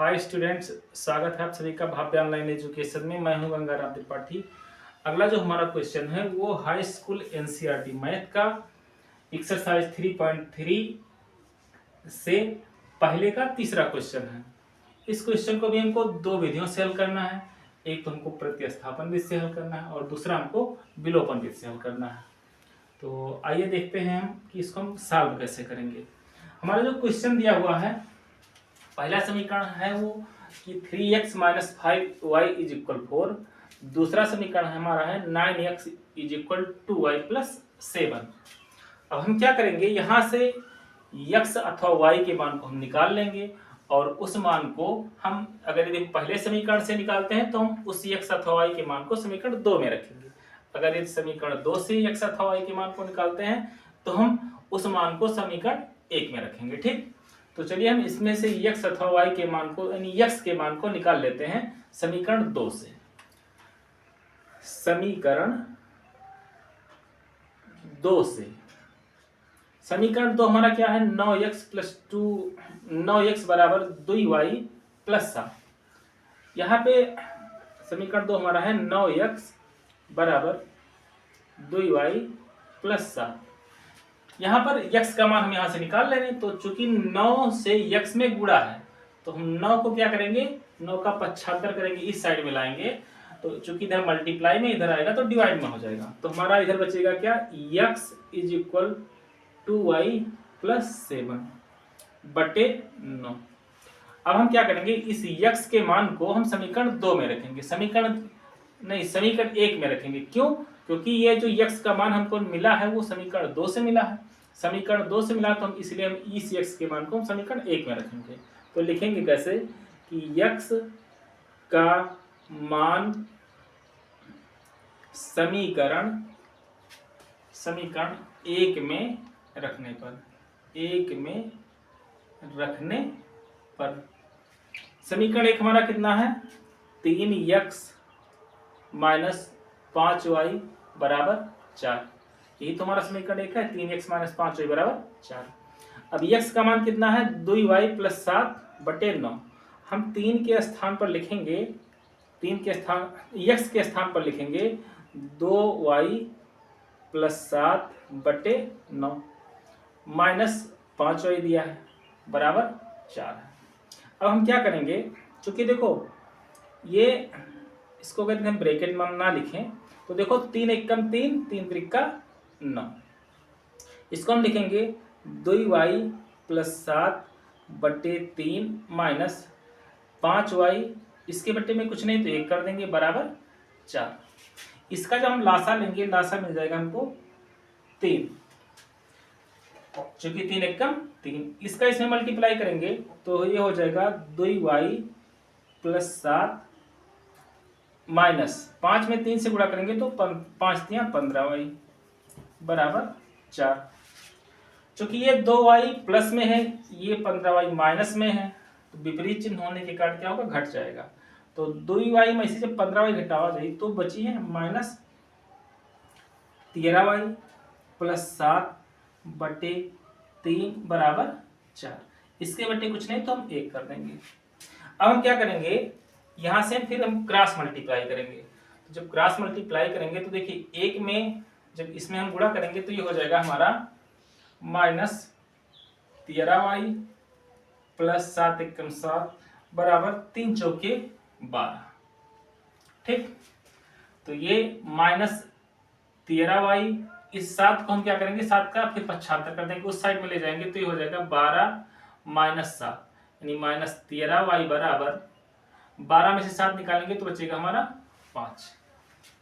Hi students, स्वागत है आप सभी का भव्य ऑनलाइन एजुकेशन में। मैं हूं गंगाराम त्रिपाठी। अगला जो हमारा क्वेश्चन है वो हाई स्कूल एनसीईआरटी मैथ का एक्सरसाइज 3.3 से पहले का तीसरा क्वेश्चन है। इस क्वेश्चन को भी हमको दो विधियों से हल करना है। एक तो हमको प्रतिस्थापन विधि से हल करना है और दूसरा हमको विलोपन विधि से हल करना है। तो आइए देखते हैं हम कि इसको हम सॉल्व कैसे करेंगे। हमारा जो क्वेश्चन दिया हुआ है, पहला समीकरण है वो कि 3x minus 5y is equal 4। दूसरा समीकरण हमारा है 9x is equal 2y plus 7। अब हम क्या करेंगे, यहाँ से x अथवा y के मान को हम निकाल लेंगे और उस मान को हम अगर यदि पहले समीकरण से निकालते हैं तो हम उस x अथवा y के मान को समीकरण 2 में रखेंगे। अगर यदि समीकरण 2 से x अथवा y के मान को निकालते हैं तो हम उस मान को समीकरण 1 में रखेंगे। ठीक, तो चलिए हम इसमें से x अथवा y के मान को यानी x के मान को निकाल लेते हैं समीकरण 2 से। समीकरण 2 से समीकरण 2 हमारा क्या है, 9x बराबर 2y प्लस 7। यहाँ पे समीकरण 2 हमारा है 9x बराबर 2y प्लस 7। यहाँ पर x का मान हम यहाँ से निकाल लेंगे। तो चूंकि 9 से x में गुणा है तो हम 9 को क्या करेंगे, 9 का पक्षांतर करेंगे, इस साइड में लाएंगे। तो चूंकि इधर मल्टीप्लाई में इधर आएगा तो डिवाइड में हो जाएगा। तो हमारा इधर बचेगा क्या, x is equal 2y plus 7 बटे 9। अब हम क्या करेंगे, इस x के मान को हम समीकरण 2 में रखेंगे, समीकरण 1 में रखेंगे। क्यों? क्योंकि ये जो x का मान हमको मिला है वो समीकरण 2 से मिला है। समीकरण 2 से मिला तो हम इसलिए हम इस x के मान को हम समीकरण 1 में रखेंगे। तो लिखेंगे कैसे कि x का मान समीकरण 1 में रखने पर समीकरण 1 हमारा कितना है, 3x माइनस 5y बराबर 4। यही तो हमारा समीकरण 1 है, 3x माइनस 5y बराबर 4। अब x का मान कितना है, 2y प्लस 7 बटे 9। हम 3 के स्थान पर लिखेंगे, x के स्थान पर लिखेंगे 2y प्लस 7 बटे 9 माइनस 5y दिया है बराबर 4 है। अब हम क्या करेंगे, चूंकि देखो ये इसको अगर हम ब्रैकेट में ना लिखें तो देखो 3 एकम 3, 3 त्रिका 9। इसको हम लिखेंगे 2y प्लस 7 बटे 3 माइनस 5y, इसके बटे में कुछ नहीं तो 1 कर देंगे बराबर 4। इसका जब हम लासा लेंगे, लासा मिल जाएगा हमको 3, चूंकि 3 एकम 3। इसका इसमें मल्टीप्लाई करेंगे तो ये हो जाएगा 2y प्लस 7 माइनस 5 में 3 से गुणा करेंगे तो 5 3 15y बराबर 4। चूंकि ये 2y प्लस में है, ये 15y माइनस में है, तो विपरीत चिन्ह होने के कारण क्या होगा, घट जाएगा। तो 2y में से जब 15y घटावा जाए तो बची है माइनस 13y प्लस 7 बटे 3 बराबर 4। इसके बटे कुछ नहीं तो हम 1 कर देंगे। अब हम क्या करेंगे, यहां से फिर हम क्रॉस मल्टीप्लाई करेंगे। तो जब क्रॉस मल्टीप्लाई करेंगे तो देखिए 1 में जब इसमें हम गुणा करेंगे तो ये हो जाएगा हमारा माइनस 13y प्लस 7 एकम 7 बराबर 3 चौके 12। ठीक, तो ये माइनस 13y, इस 7 को हम क्या करेंगे, 7 का फिर पक्षांतर कर देंगे, उस साइड में ले जाएंगे तो ये हो जाएगा 12 माइनस 7 यानी माइनस 13y बराबर 12 में से 7 निकालेंगे तो बचेगा हमारा 5।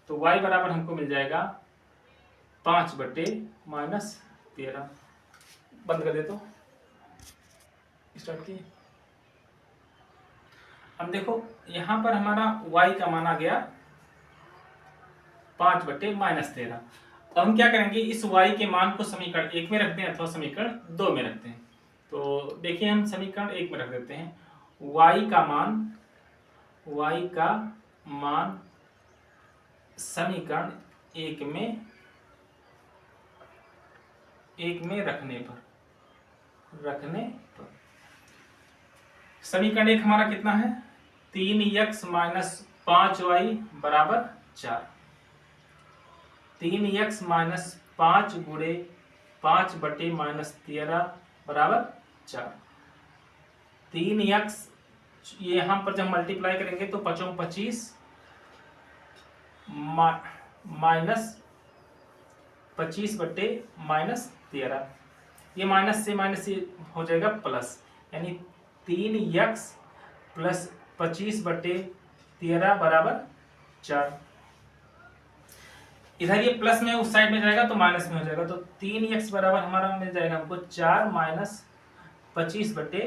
तो y बराबर हमको मिल जाएगा 5 बटे माइनस 13। बंद कर दे तो स्टार्ट किए। अब देखो यहां पर हमारा y का मान आ गया 5 बटे माइनस 13। अब हम क्या करेंगे, इस y के मान को समीकरण 1 में रखते हैं अथवा समीकरण 2 में रखते हैं। तो देखिए हम समीकरण 1 में रख देते हैं। y का मान समीकरण 1 में रखने पर समीकरण एक हमारा कितना है, 3x माइनस 5y बराबर 4। 3x माइनस 5 गुणे 5 बटे माइनस 13 बराबर 4। 3x ये यहाँ पर जब मल्टीप्लाई करेंगे तो 5 25 माइनस 25 बटे माइनस 13, ये माइनस से माइनस ये हो जाएगा प्लस, यानी 3x प्लस 25 बटे 13 बराबर 4। इधर ये प्लस में उस साइड में जाएगा तो माइनस में हो जाएगा, तो 3x बराबर हमारा मिल जाएगा हमको 4 माइनस 25 बटे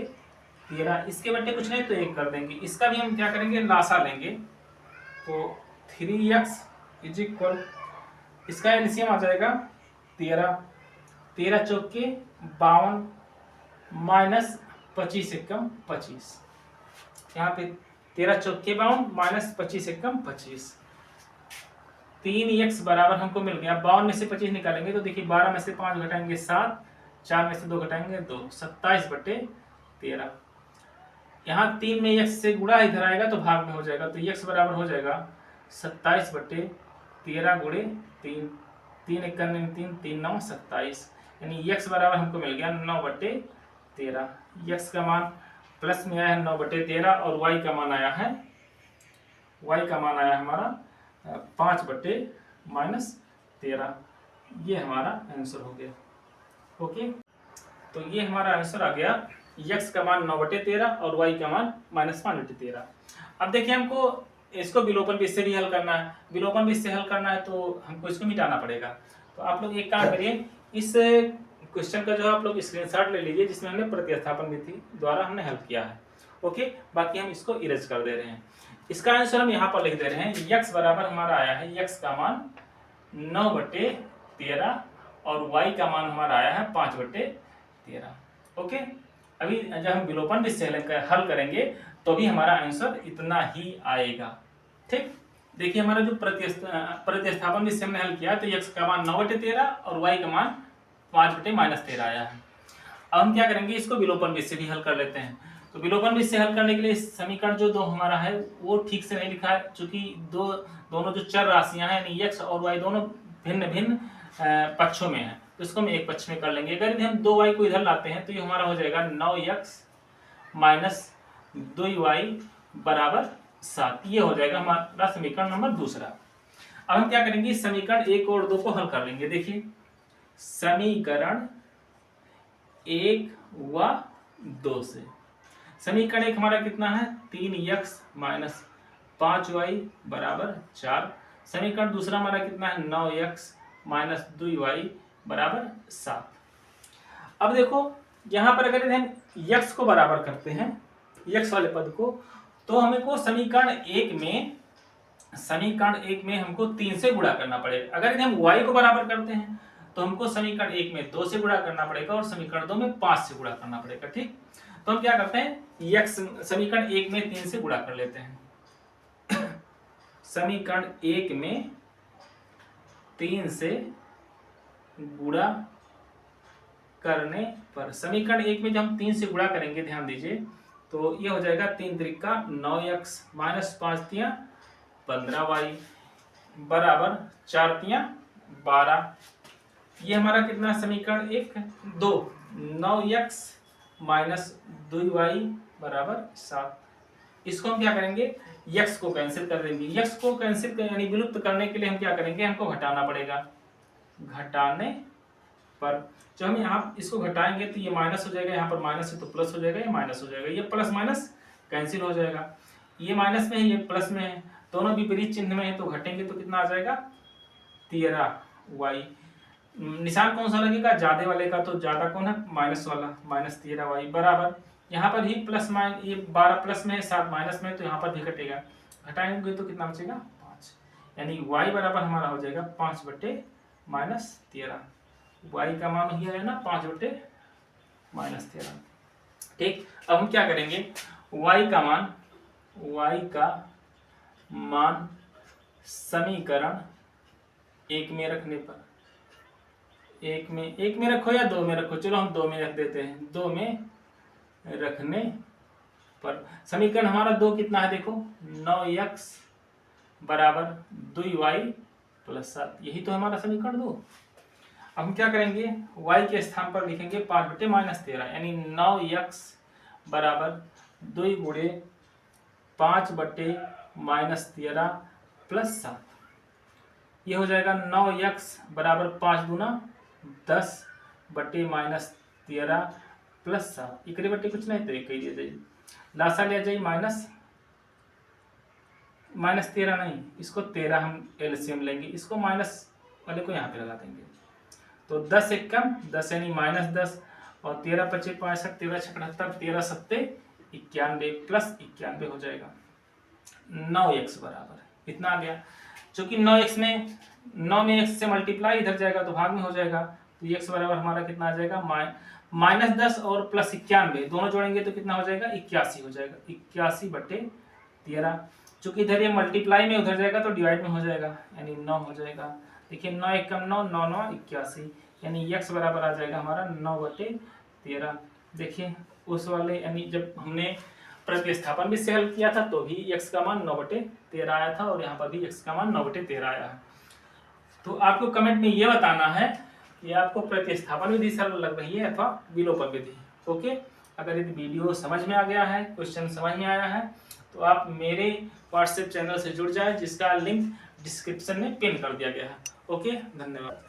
13। इसके बटे कुछ नहीं तो 1 कर देंगे, इसका भी हम क्या करेंगे, लासा लेंगे, तो 3x इज इक्वल, इसका एलसीएम आ जाएगा 13, 13 चौके 52 माइनस 25 एकम 25, यहाँ पे 13 चौके 52 माइनस 25 एकम 25। 3x बराबर हमको मिल गया, 52 में से 25 निकालेंगे तो देखिए 12 में से 5 घटाएंगे 7, 4 में से 2 घटाएंगे 2, 27 बटे 13। यहाँ 3 में x से गुणा इधर आएगा तो भाग में हो जाएगा, तो x बराबर हो जाएगा 27 बटे 13 गुणे 3, 3 1 3 3 9 27, यानी x बराबर हमको मिल गया 9 बटे 13। x का मान प्लस में आया है 9 बटे 13 और y का मान आया है, हमारा 5 बटे माइनस 13। ये हमारा आंसर हो गया। ओके, तो ये हमारा आंसर आ गया, x का मान 9 बटे 13 और y का मान माइनस 5 बटे 13। अब देखिए हमको इसको विलोपन विधि से भी हल करना है, विलोपन विधि से हल करना है तो हमको इसको मिटाना पड़ेगा। तो आप लोग एक काम करिए, इस क्वेश्चन का जो आप लोग स्क्रीनशॉट ले लीजिए जिसमें हमने प्रतिस्थापन विधि द्वारा हमने हल किया है। ओके, बाकी हम इसको इरेज कर दे रहे हैं। इसका आंसर हम यहाँ पर लिख दे रहे हैं, x बराबर हमारा आया है, x का मान 9 बटे 13 और y का मान हमारा आया है 5 बटे 13। ओके, अभी जब हम विलोपन विधि से हल करेंगे तो भी हमारा आंसर इतना ही आएगा। ठीक, देखिए हमारा जो प्रतिस्थापन विधि से हमने हल किया तो x का मान 9 बटे 13 और y का मान 5 बटे माइनस 13 आया है। अब हम क्या करेंगे, इसको विलोपन विधि से भी हल कर लेते हैं। तो विलोपन विधि से हल करने के लिए समीकरण जो दो हमारा है वो ठीक से नहीं लिखा है, चूंकि दोनों जो चर राशियां हैं यानी x और y दोनों भिन्न भिन्न पक्षों में है, तो इसको हम एक पक्ष में कर लेंगे। अगर हम 2y को इधर लाते हैं तो ये हमारा हो जाएगा 9x माइनस 2y बराबर 7, ये हो जाएगा हमारा समीकरण नंबर दूसरा। अब हम क्या करेंगे, समीकरण 1 और 2 को हल कर लेंगे। देखिए समीकरण 1 व 2 से समीकरण 1 हमारा कितना है, 3x माइनस 5y बराबर 4। समीकरण दूसरा हमारा कितना है, 9x माइनस 2y बराबर 7। अब देखो यहाँ पर अगर हम x को बराबर करते हैं, x वाले पद को, तो हमको समीकरण 1 में हमको 3 से गुणा करना पड़ेगा। अगर हम y को बराबर करते हैं तो हमको समीकरण 1 में 2 से गुणा करना पड़ेगा और समीकरण 2 में 5 से गुणा करना पड़ेगा। ठीक, तो हम क्या करते हैं, x समीकरण 1 में 3 से गुणा कर लेते हैं। समीकरण 1 में 3 से गुणा करने पर, समीकरण 1 में जब हम 3 से गुणा करेंगे, ध्यान दीजिए, तो ये हो जाएगा 3 त्रिका 9x माइनस 5 तिया 15y बराबर 4 तिया 12। ये हमारा कितना समीकरण 1 2, 9x माइनस 2y बराबर 7। इसको हम क्या करेंगे, x को कैंसिल कर देंगे। x को कैंसिल यानी विलुप्त करने के लिए हम क्या करेंगे, हमको घटाना पड़ेगा। घटाने पर जब हम यहाँ इसको घटाएंगे तो ये माइनस हो जाएगा, यहाँ पर माइनस है तो प्लस हो जाएगा, ये माइनस हो जाएगा, ये प्लस माइनस कैंसिल हो जाएगा। ये माइनस में है, ये प्लस में है, दोनों विपरीत चिन्ह में है, तो घटेंगे तो कितना आ जाएगा, 13y। निशान कौन सा लगेगा, ज्यादा वाले का, तो ज्यादा कौन है, माइनस वाला, माइनस 13y बराबर, यहाँ पर भी प्लस माइनस, ये 12 प्लस में है, 7 माइनस में है, तो यहाँ पर भी घटेगा, घटाएंगे तो कितना बचेगा 5, यानी y बराबर हमारा हो जाएगा 5 बटे माइनस 13। y का मान ही है ना 5 बटे माइनस 13। ठीक, अब हम क्या करेंगे, y का मान समीकरण 1 में रखने पर, 1 में रखो या 2 में रखो, चलो हम 2 में रख देते हैं। 2 में रखने पर समीकरण हमारा 2 कितना है देखो, 9x बराबर 2y प्लस 7, यही तो हमारा समीकरण 2। अब हम क्या करेंगे, y के स्थान पर लिखेंगे 5/-13, यानी 9x बराबर 2 गुणे 5/-13 प्लस 7, ये हो जाएगा 9x बराबर 5 दूना 10/-13 प्लस 7, इकरे बट्टे कुछ नहीं तो एक ही दे जाइए, लासा ले जाइए -13 नहीं, इसको 13 हम एलसीएम लेंगे, इसको माइनस वाले को यहाँ पे लगा देंगे, तो 10 एक कम 10 यानी -10 और 13 × 5 = 65, 13 × 6 = 78, 13 × 7 = 91 प्लस 91 हो जाएगा। 9x बराबर इतना आ गया, चूंकि 9x में 9 में x से मल्टीप्लाई इधर जाएगा तो भाग में हो जाएगा, तो x बराबर हमारा कितना आ जाएगा, -10 और प्लस 91 दोनों जोड़ेंगे तो कितना हो जाएगा, 81 हो जाएगा, 81/13, चूंकि इधर ये मल्टीप्लाई में उधर जाएगा तो डिवाइड में हो जाएगा, यानी 9 हो जाएगा। देखिए 9 एक कम 9, 9 9 81, यानी x बराबर आ जाएगा हमारा 9/13। देखिए उस वाले यानी जब हमने प्रतिस्थापन भी से हल किया था तो भी x का मान 9/13 आया था, और यहाँ पर भी x का मान 9/13 आया है। तो आपको कमेंट में ये बताना है कि आपको प्रतिस्थापन विधि सरल लग रही है अथवा विलोपन विधि। ओके, अगर यदि वीडियो समझ में आ गया है, क्वेश्चन समझ में आया है, तो आप मेरे व्हाट्सएप चैनल से जुड़ जाए, जिसका लिंक डिस्क्रिप्शन में पिन कर दिया गया है। ओके, धन्यवाद।